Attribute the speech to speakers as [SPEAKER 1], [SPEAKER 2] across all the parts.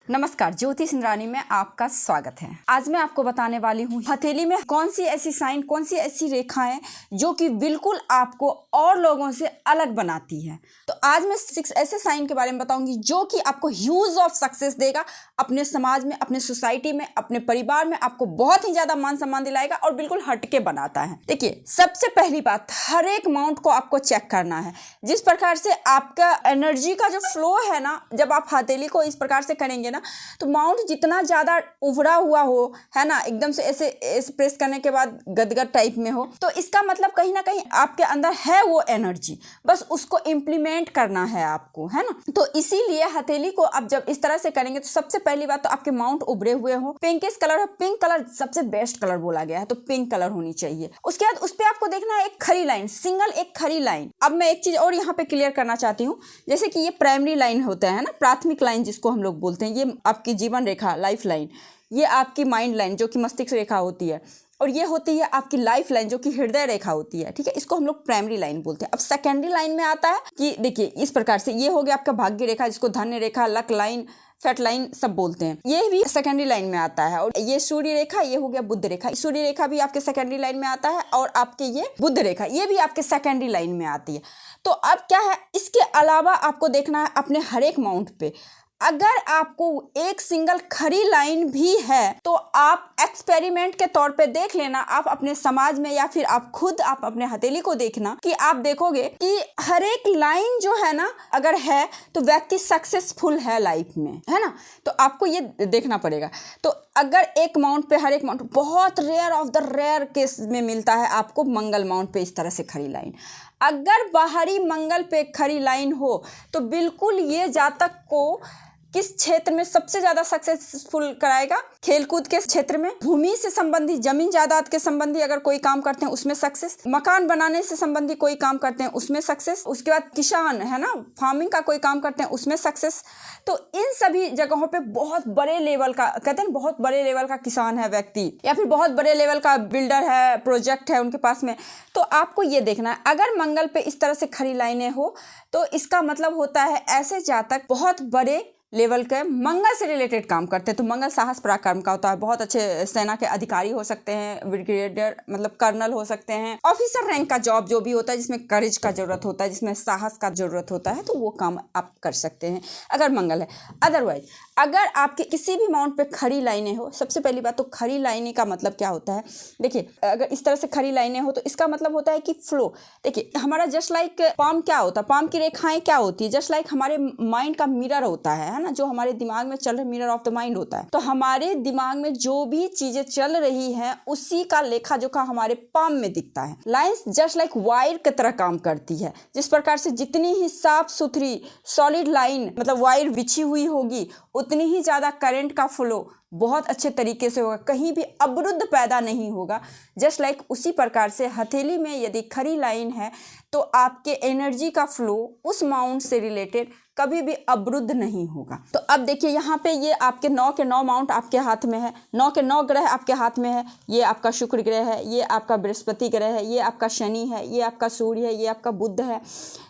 [SPEAKER 1] नमस्कार, ज्योति सिंधरानी में आपका स्वागत है। आज मैं आपको बताने वाली हूँ हथेली में कौन सी ऐसी साइन, कौन सी ऐसी रेखाएं जो कि बिल्कुल आपको और लोगों से अलग बनाती है। तो आज मैं 6 ऐसे साइन के बारे में बताऊंगी जो कि आपको ह्यूज ऑफ सक्सेस देगा अपने समाज में, अपने सोसाइटी में, अपने परिवार में, आपको बहुत ही ज्यादा मान सम्मान दिलाएगा और बिल्कुल हटके बनाता है। देखिए, सबसे पहली बात, हर एक माउंट को आपको चेक करना है। जिस प्रकार से आपका एनर्जी का जो फ्लो है ना, जब आप हथेली को इस प्रकार से करेंगे ना, तो माउंट जितना ज्यादा उभरा हुआ हो, है ना, एकदम से ऐसे प्रेस करने के बाद गदगद टाइप में हो, तो इसका मतलब कहीं ना कहीं आपके अंदर है वो एनर्जी, बस उसको इम्प्लीमेंट करना है आपको, है ना। तो इसीलिए हथेली को आप जब इस तरह से करेंगे तो सबसे पहली बात तो आपके माउंट उभरे हुए हो, पिंकिश कलर हो, पिंक कलर सबसे बेस्ट कलर बोला गया है, तो पिंक कलर होनी चाहिए। उसके बाद उस पर आपको देखना है एक खड़ी लाइन, सिंगल एक खड़ी लाइन। अब मैं एक चीज और यहाँ पे क्लियर करना चाहती हूँ, जैसे कि ये प्राइमरी लाइन होता है ना, प्राथमिक लाइन जिसको हम लोग बोलते हैं, ये आपकी जीवन रेखा, लाइफ लाइन, ये आपकी माइंड लाइन जो कि मस्तिष्क रेखा होती है, और ये होती है आपकी लाइफ लाइन जो कि हृदय रेखा होती है, ठीक है। इसको हम लोग प्राइमरी लाइन बोलते हैं। अब सेकेंडरी लाइन में आता है कि देखिए इस प्रकार से, ये हो गया आपका भाग्य रेखा, जिसको धन्य रेखा, लक लाइन, फैट लाइन सब बोलते हैं, ये भी सेकेंडरी लाइन में आता है। और ये सूर्य रेखा, ये हो गया बुध रेखा, सूर्य रेखा भी आपके सेकेंडरी लाइन में आता है, और आपके ये बुध रेखा, ये भी आपके सेकेंडरी लाइन में आती है। तो अब क्या है, इसके अलावा आपको देखना है अपने हर एक माउंट पे, अगर आपको एक सिंगल खड़ी लाइन भी है तो आप एक्सपेरिमेंट के तौर पे देख लेना, आप अपने समाज में या फिर आप खुद आप अपने हथेली को देखना कि आप देखोगे कि हर एक लाइन जो है ना, अगर है तो व्यक्ति सक्सेसफुल है लाइफ में, है ना। तो आपको ये देखना पड़ेगा। तो अगर एक माउंट पे, हर एक माउंट, बहुत rare of the rare case में मिलता है आपको मंगल माउंट पे इस तरह से खड़ी लाइन। अगर बाहरी मंगल पे खड़ी लाइन हो तो बिल्कुल ये जातक को किस क्षेत्र में सबसे ज्यादा सक्सेसफुल कराएगा, खेलकूद के क्षेत्र में, भूमि से संबंधी, जमीन जायदाद के संबंधी अगर कोई काम करते हैं उसमें सक्सेस, मकान बनाने से संबंधी कोई काम करते हैं उसमें सक्सेस, उसके बाद किसान है ना, फार्मिंग का कोई काम करते हैं उसमें सक्सेस। तो इन सभी जगहों पे बहुत बड़े लेवल का, कहते हैं बहुत बड़े लेवल का किसान है व्यक्ति, या फिर बहुत बड़े लेवल का बिल्डर है, प्रोजेक्ट है उनके पास में, तो आपको ये देखना है अगर मंगल पे इस तरह से खड़ी लाइनें हो तो इसका मतलब होता है ऐसे जातक बहुत बड़े लेवल के मंगल से रिलेटेड काम करते हैं। तो मंगल साहस पराक्रम का होता है, बहुत अच्छे सेना के अधिकारी हो सकते हैं, ब्रिगेडियर मतलब कर्नल हो सकते हैं, ऑफिसर रैंक का जॉब जो भी होता है जिसमें करेज का जरूरत होता है, जिसमें साहस का जरूरत होता है, तो वो काम आप कर सकते हैं अगर मंगल है। अदरवाइज अगर आपके किसी भी माउंट पे खड़ी लाइनें हो, सबसे पहली बात तो खड़ी लाइनें का मतलब क्या होता है, देखिए अगर इस तरह से खड़ी लाइनें हो तो इसका मतलब होता है कि फ्लो। देखिए हमारा जस्ट लाइक पाम क्या होता है, पाम की रेखाएं क्या होती है, जस्ट लाइक हमारे माइंड का मिरर होता है ना, जो हमारे दिमाग में चल रहा है, मिरर ऑफ द माइंड होता है। तो हमारे दिमाग में जो भी चीजें चल रही हैं उसी का लेखा जोखा हमारे पाम में दिखता है। लाइंस जस्ट लाइक वायर की तरह काम करती है। जिस प्रकार से जितनी ही साफ सुथरी सॉलिड लाइन मतलब वायर बिछी हुई होगी उतनी ही ज्यादा करंट का फ्लो बहुत अच्छे तरीके से होगा, कहीं भी अवरुद्ध पैदा नहीं होगा। जस्ट लाइक उसी प्रकार से हथेली में यदि खड़ी लाइन है तो आपके एनर्जी का फ्लो उस माउंट से रिलेटेड कभी भी अवरुद्ध नहीं होगा। तो अब देखिए यहाँ पे ये आपके 9 के 9 माउंट आपके हाथ में है, 9 के 9 ग्रह आपके हाथ में है। ये आपका शुक्र ग्रह है, ये आपका बृहस्पति ग्रह है, ये आपका शनि है, ये आपका सूर्य है, ये आपका बुध है,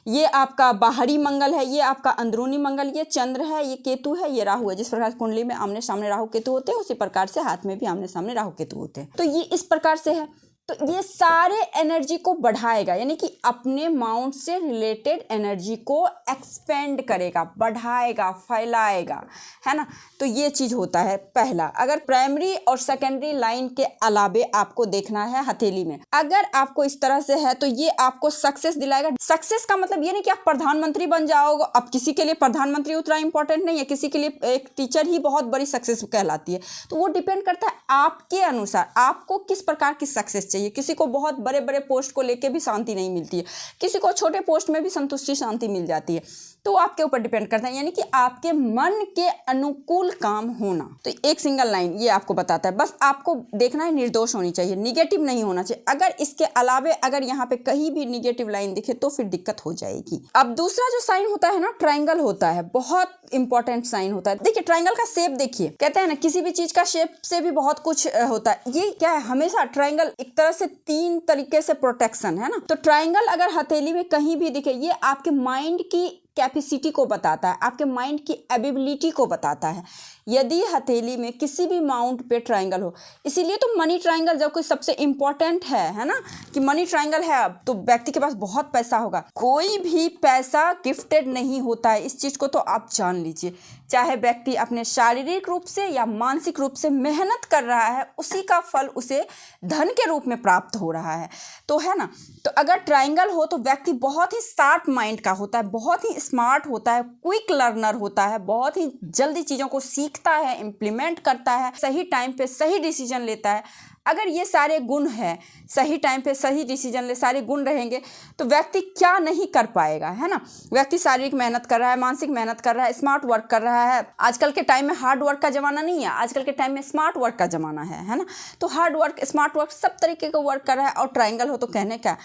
[SPEAKER 1] ये आपका बाहरी मंगल है, ये आपका अंदरूनी मंगल, ये चंद्र है, ये केतु है, ये राहु है। जिस प्रकार कुंडली में आमने सामने राहु केतु होते हैं उसी प्रकार से हाथ में भी आमने सामने राहु केतु होते हैं। तो ये इस प्रकार से है। तो ये सारे एनर्जी को बढ़ाएगा, यानी कि अपने माउंट से रिलेटेड एनर्जी को एक्सपेंड करेगा, बढ़ाएगा, फैलाएगा, है ना। तो ये चीज होता है पहला। अगर प्राइमरी और सेकेंडरी लाइन के अलावे आपको देखना है हथेली में, अगर आपको इस तरह से है तो ये आपको सक्सेस दिलाएगा। सक्सेस का मतलब ये नहीं कि आप प्रधानमंत्री बन जाओगे। अब किसी के लिए प्रधानमंत्री उतना इंपॉर्टेंट नहीं है, किसी के लिए एक टीचर ही बहुत बड़ी सक्सेस कहलाती है। तो वो डिपेंड करता है आपके अनुसार, आपको किस प्रकार की सक्सेस चाहिए। किसी को बहुत बड़े बड़े पोस्ट को लेके भी शांति नहीं मिलती है, किसी को छोटे पोस्ट में भी संतुष्टि शांति मिल जाती है। तो आपके ऊपर डिपेंड करता है, यानी कि आपके मन के अनुकूल काम होना। तो एक सिंगल लाइन ये आपको बताता है, बस आपको देखना है निर्दोष होनी चाहिए, निगेटिव नहीं होना चाहिए। अगर इसके अलावे अगर यहाँ पे कहीं भी निगेटिव लाइन दिखे तो फिर दिक्कत हो जाएगी। अब दूसरा जो साइन होता है ना, ट्रायंगल होता है, बहुत इंपॉर्टेंट साइन होता है। देखिए ट्रायंगल का शेप देखिए, कहते हैं ना किसी भी चीज का शेप से भी बहुत कुछ होता है। ये क्या है, हमेशा ट्रायंगल एक तरह से 3 तरीके से प्रोटेक्शन है ना। तो ट्रायंगल अगर हथेली में कहीं भी दिखे, ये आपके माइंड की कैपेसिटी को बताता है, आपके माइंड की एबिलिटी को बताता है। यदि हथेली में किसी भी माउंट पे ट्रायंगल हो। इसीलिए तो मनी ट्रायंगल जब कोई सबसे इम्पोर्टेंट है ना, कि मनी ट्रायंगल है अब तो व्यक्ति के पास बहुत पैसा होगा। कोई भी पैसा गिफ्टेड नहीं होता है, इस चीज को तो आप जान लीजिए। चाहे व्यक्ति अपने शारीरिक रूप से या मानसिक रूप से मेहनत कर रहा है, उसी का फल उसे धन के रूप में प्राप्त हो रहा है, तो है ना। तो अगर ट्रायंगल हो तो व्यक्ति बहुत ही शार्प माइंड का होता है, बहुत ही स्मार्ट होता है, क्विक लर्नर होता है, बहुत ही जल्दी चीज़ों को सीखता है, इम्प्लीमेंट करता है, सही टाइम पे सही डिसीजन लेता है। अगर ये सारे गुण हैं, सही टाइम पे सही डिसीजन ले, सारे गुण रहेंगे तो व्यक्ति क्या नहीं कर पाएगा, है ना। व्यक्ति शारीरिक मेहनत कर रहा है, मानसिक मेहनत कर रहा है, स्मार्ट वर्क कर रहा है। आजकल के टाइम में हार्ड वर्क का ज़माना नहीं है, आजकल के टाइम में स्मार्ट वर्क का ज़माना है ना। तो हार्ड वर्क, स्मार्ट वर्क, सब तरीके का वर्क कर रहा है। और ट्रायंगल हो तो कहने क्या,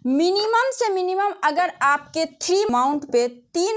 [SPEAKER 1] मिनिमम से मिनिमम अगर आपके 3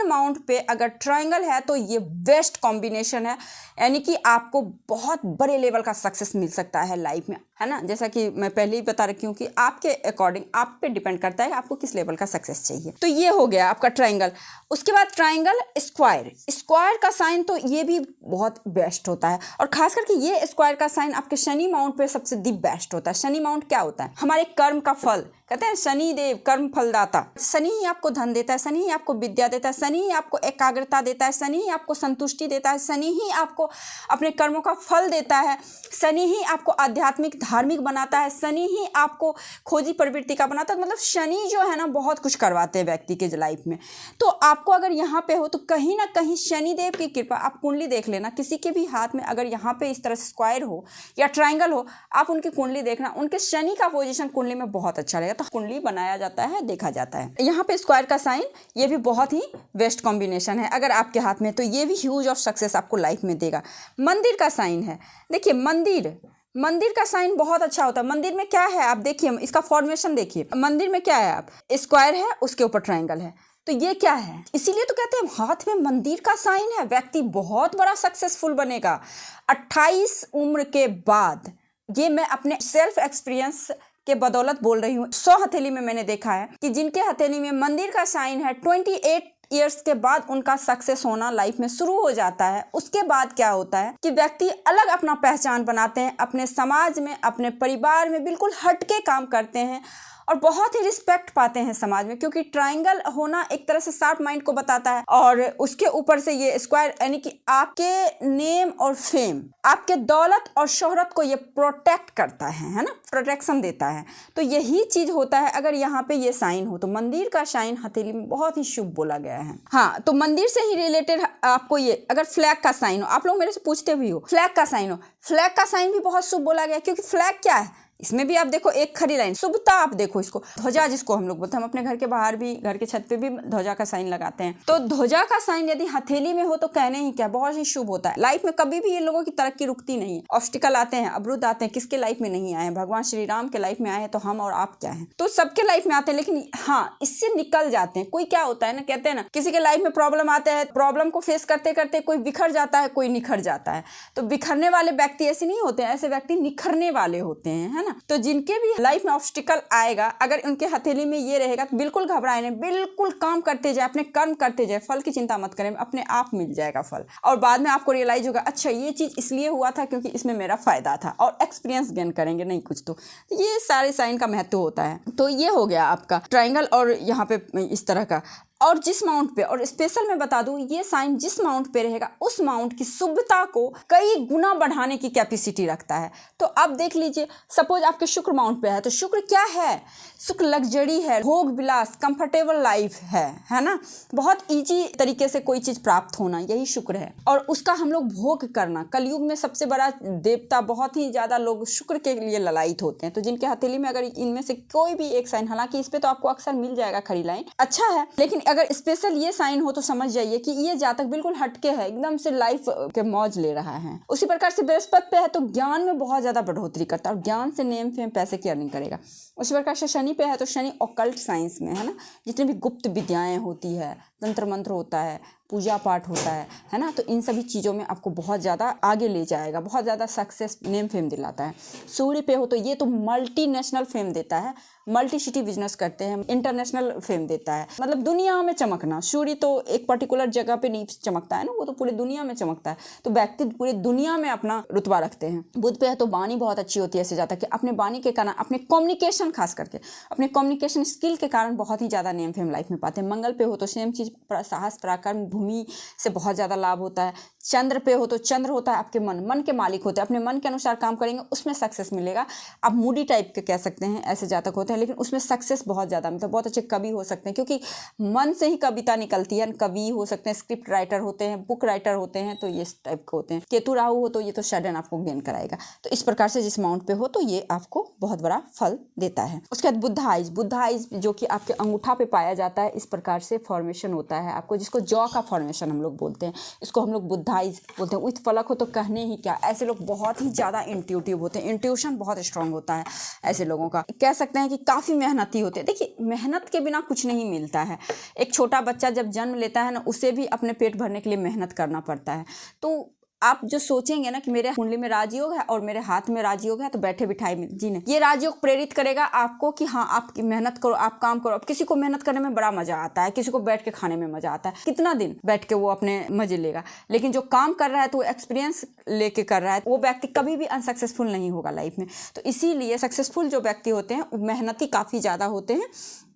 [SPEAKER 1] माउंट पे अगर ट्रायंगल है तो ये बेस्ट कॉम्बिनेशन है, यानी कि आपको बहुत बड़े लेवल का सक्सेस मिल सकता है लाइफ में, है ना। जैसा कि मैं पहले ही बता रखी हूँ कि आपके अकॉर्डिंग आप पे डिपेंड करता है आपको किस लेवल का सक्सेस चाहिए। तो ये हो गया आपका ट्रायंगल। उसके बाद ट्रायंगल स्क्वायर का साइन, तो ये भी बहुत बेस्ट होता है। और खास करके ये स्क्वायर का साइन आपके शनि माउंट पे सबसे दी बेस्ट होता है। शनि माउंट क्या होता है, हमारे कर्म का फल। कहते हैं शनि देव कर्म फलदाता। शनि ही आपको धन देता है, शनि ही आपको विद्या देता है, शनि ही आपको एकाग्रता देता है, शनि ही आपको संतुष्टि देता है, शनि ही आपको अपने कर्मों का फल देता है, शनि ही आपको आध्यात्मिक धार्मिक बनाता है, शनि ही आपको खोजी प्रवृत्ति का बनाता है। मतलब शनि जो है ना बहुत कुछ करवाते हैं व्यक्ति के लाइफ में। तो आपको अगर यहाँ पे हो तो कहीं ना कहीं शनिदेव की कृपा, आप कुंडली देख लेना, किसी के भी हाथ में अगर यहाँ पे इस तरह स्क्वायर हो या ट्रायंगल हो, आप उनकी कुंडली देखना, उनके शनि का पोजीशन कुंडली में बहुत अच्छा रहेगा। तो कुंडली बनाया जाता है, देखा जाता है। यहाँ पे स्क्वायर का साइन, ये भी बहुत ही बेस्ट कॉम्बिनेशन है अगर आपके हाथ में, तो ये भी ह्यूज ऑफ सक्सेस आपको लाइफ में देगा। मंदिर का साइन है, देखिए मंदिर का साइन बहुत अच्छा होता है। मंदिर में क्या है आप देखिए, इसका फॉर्मेशन देखिए। मंदिर में क्या है, आप स्क्वायर है, उसके ऊपर ट्रायंगल है, तो ये क्या है, इसीलिए तो कहते हैं हाथ में मंदिर का साइन है, व्यक्ति बहुत बड़ा सक्सेसफुल बनेगा 28 उम्र के बाद। ये मैं अपने सेल्फ एक्सपीरियंस के बदौलत बोल रही हूँ। 100 हथेली में मैंने देखा है कि जिनके हथेली में मंदिर का साइन है, 28 ईयर्स के बाद उनका सक्सेस होना लाइफ में शुरू हो जाता है। उसके बाद क्या होता है कि व्यक्ति अलग अपना पहचान बनाते हैं, अपने समाज में, अपने परिवार में बिल्कुल हटके काम करते हैं और बहुत ही रिस्पेक्ट पाते हैं समाज में, क्योंकि ट्रायंगल होना एक तरह से शार्प माइंड को बताता है। और उसके ऊपर से ये स्क्वायर, यानी कि आपके नेम और फेम, आपके दौलत और शोहरत को ये प्रोटेक्ट करता है ना, प्रोटेक्शन देता है। तो यही चीज होता है अगर यहाँ पे ये साइन हो। तो मंदिर का साइन हथेली में बहुत ही शुभ बोला गया है। हाँ, तो मंदिर से ही रिलेटेड आपको ये, अगर फ्लैग का साइन हो, आप लोग मेरे से पूछते भी हो, फ्लैग का साइन हो, फ्लैग का साइन भी बहुत शुभ बोला गया, क्योंकि फ्लैग क्या है, इसमें भी आप देखो एक खड़ी लाइन, शुभता। आप देखो इसको ध्वजा जिसको हम लोग बोलते हैं, हम अपने घर के बाहर भी, घर के छत पे भी ध्वजा का साइन लगाते हैं। तो ध्वजा का साइन यदि हथेली में हो तो कहने ही क्या, बहुत ही शुभ होता है। लाइफ में कभी भी ये लोगों की तरक्की रुकती नहीं है। ऑब्स्टिकल आते हैं, अवरुद्ध आते हैं, किसके लाइफ में नहीं आए हैं, भगवान श्री राम के लाइफ में आए हैं, तो हम और आप क्या हैं, तो सबके लाइफ में आते हैं। लेकिन हाँ, इससे निकल जाते हैं। कोई क्या होता है ना, कहते हैं ना, किसी के लाइफ में प्रॉब्लम आते हैं, प्रॉब्लम को फेस करते करते कोई बिखर जाता है, कोई निखर जाता है। तो बिखरने वाले व्यक्ति ऐसे नहीं होते हैं, ऐसे व्यक्ति निखरने वाले होते हैं, है ना। तो जिनके लाइफ में ऑब्स्टिकल आएगा, अगर उनके हथेली में ये रहेगा तो बिल्कुल घबराए नहीं, बिल्कुल काम करते जाए, अपने कर्म करते जाए, फल की चिंता मत करें, अपने आप मिल जाएगा फल। और बाद में आपको रियलाइज होगा, अच्छा ये चीज इसलिए हुआ था क्योंकि इसमें मेरा फायदा था, और एक्सपीरियंस गेन करेंगे नहीं कुछ। तो ये सारे साइन का महत्व होता है। तो ये हो गया आपका ट्रायंगल और यहाँ पे इस तरह का। और जिस माउंट पे, और स्पेशल मैं बता दूं, ये साइन जिस माउंट पे रहेगा उस माउंट की शुभता को कई गुना बढ़ाने की कैपेसिटी रखता है। तो आप देख लीजिए, सपोज आपके शुक्र माउंट पे है, तो शुक्र क्या है, शुक्र लग्जरी है, भोग विलास, कंफर्टेबल लाइफ है ना, बहुत इजी तरीके से कोई चीज प्राप्त होना, यही शुक्र है। और उसका हम लोग भोग करना, कलयुग में सबसे बड़ा देवता, बहुत ही ज्यादा लोग शुक्र के लिए ललायित होते हैं। तो जिनके हथेली में अगर इनमें से कोई भी एक साइन, हालांकि इस पे तो आपको अक्सर मिल जाएगा खड़ी लाइन, अच्छा है, लेकिन अगर स्पेशल ये साइन हो तो समझ जाइए कि ये जातक बिल्कुल हटके है, एकदम से लाइफ के मौज ले रहा है। उसी प्रकार से बृहस्पति पे है तो ज्ञान में बहुत ज्यादा बढ़ोतरी करता है, और ज्ञान से नेम फेम पैसे की अर्निंग करेगा। उसी प्रकार से शनि पे है तो शनि ऑकल्ट साइंस में है ना, जितनी भी गुप्त विद्याएं होती है, तंत्र मंत्र होता है, पूजा पाठ होता है ना। तो इन सभी चीज़ों में आपको बहुत ज़्यादा आगे ले जाएगा, बहुत ज़्यादा सक्सेस, नेम फेम दिलाता है। सूर्य पे हो तो ये तो मल्टीनेशनल फेम देता है, मल्टी सिटी बिजनेस करते हैं, इंटरनेशनल फेम देता है, मतलब दुनिया में चमकना। सूर्य तो एक पर्टिकुलर जगह पे नहीं चमकता है ना, वो तो पूरी दुनिया में चमकता है। तो व्यक्ति पूरी दुनिया में अपना रुतबा रखते हैं। बुध पे है तो वाणी बहुत अच्छी होती है, ऐसे जाता है कि अपने वाणी के कारण, अपने कम्युनिकेशन, खास करके अपने कम्युनिकेशन स्किल के कारण बहुत ही ज़्यादा नेम फेम लाइफ में पाते हैं। मंगल पे हो तो सेम चीज़, साहस पराक्रम भूमि से बहुत ज़्यादा लाभ होता है। चंद्र पे हो तो चंद्र होता है आपके मन के मालिक होते हैं, अपने मन के अनुसार काम करेंगे उसमें सक्सेस मिलेगा। आप मूडी टाइप के कह सकते हैं, ऐसे जातक होते हैं, लेकिन उसमें सक्सेस बहुत ज़्यादा, मतलब बहुत अच्छे कवि हो सकते हैं, क्योंकि मन से ही कविता निकलती है। कवि हो सकते हैं, स्क्रिप्ट राइटर होते हैं, बुक राइटर होते हैं, तो ये टाइप के होते हैं। केतु राहु हो तो ये तो सडन आपको गेन कराएगा। तो इस प्रकार से जिस माउंट पे हो तो ये आपको बहुत बड़ा फल देता है। उसके बाद बुध आइज जो कि आपके अंगूठा पे पाया जाता है, इस प्रकार से फॉर्मेशन होता है आपको, जिसको जॉ का फॉर्मेशन हम लोग बोलते हैं, इसको हम लोग बुध आइज बोलते हैं। विथ फलक हो तो कहने ही क्या, ऐसे लोग बहुत ही ज़्यादा इंट्यूटिव होते हैं, इंट्यूशन बहुत स्ट्रांग होता है ऐसे लोगों का। कह सकते हैं कि काफ़ी मेहनती होते हैं। देखिए, मेहनत के बिना कुछ नहीं मिलता है। एक छोटा बच्चा जब जन्म लेता है ना, उसे भी अपने पेट भरने के लिए मेहनत करना पड़ता है। तो आप जो सोचेंगे ना कि मेरे कुंडली में राजयोग है और मेरे हाथ में राजयोग है, तो बैठे बिठाए में जी नहीं, ये राजयोग प्रेरित करेगा आपको कि हाँ आप मेहनत करो, आप काम करो। अब किसी को मेहनत करने में बड़ा मजा आता है, किसी को बैठ के खाने में मजा आता है, कितना दिन बैठ के वो अपने मजे लेगा। लेकिन जो काम कर रहा है तो वो एक्सपीरियंस लेके कर रहा है, वो व्यक्ति कभी भी अनसक्सेसफुल नहीं होगा लाइफ में। तो इसीलिए सक्सेसफुल जो व्यक्ति होते हैं वो मेहनती काफ़ी ज़्यादा होते हैं,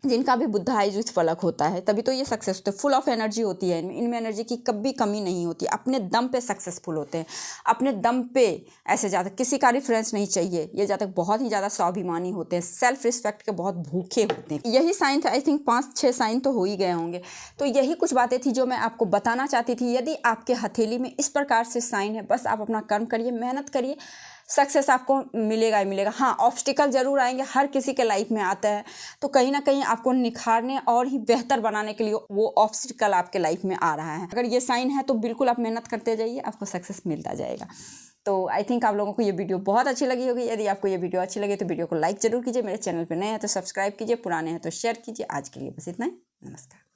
[SPEAKER 1] जिनका भी बुध आइज विथ फलक होता है, तभी तो ये सक्सेस होते हैं। फुल ऑफ एनर्जी होती है इनमें एनर्जी की कभी कमी नहीं होती। अपने दम पे सक्सेसफुल होते हैं, अपने दम पे। ऐसे जातक किसी का रेफरेंस नहीं चाहिए। ये जातक बहुत ही ज़्यादा स्वाभिमानी होते हैं, सेल्फ रिस्पेक्ट के बहुत भूखे होते हैं। यही साइन था, आई थिंक 5-6 साइन तो हो ही गए होंगे। तो यही कुछ बातें थी जो मैं आपको बताना चाहती थी। यदि आपके हथेली में इस प्रकार से साइन है, बस आप अपना कर्म करिए, मेहनत करिए, सक्सेस आपको मिलेगा ही मिलेगा। हाँ, ऑब्स्टिकल जरूर आएंगे, हर किसी के लाइफ में आता है। तो कहीं ना कहीं आपको निखारने और ही बेहतर बनाने के लिए वो ऑब्स्टिकल आपके लाइफ में आ रहा है। अगर ये साइन है तो बिल्कुल आप मेहनत करते जाइए, आपको सक्सेस मिलता जाएगा। तो आई थिंक आप लोगों को ये वीडियो बहुत अच्छी लगी होगी। यदि आपको ये वीडियो अच्छी लगे तो वीडियो को लाइक जरूर कीजिए, मेरे चैनल पर नए हैं तो सब्सक्राइब कीजिए, पुराने हैं तो शेयर कीजिए। आज के लिए बस इतना ही, नमस्कार।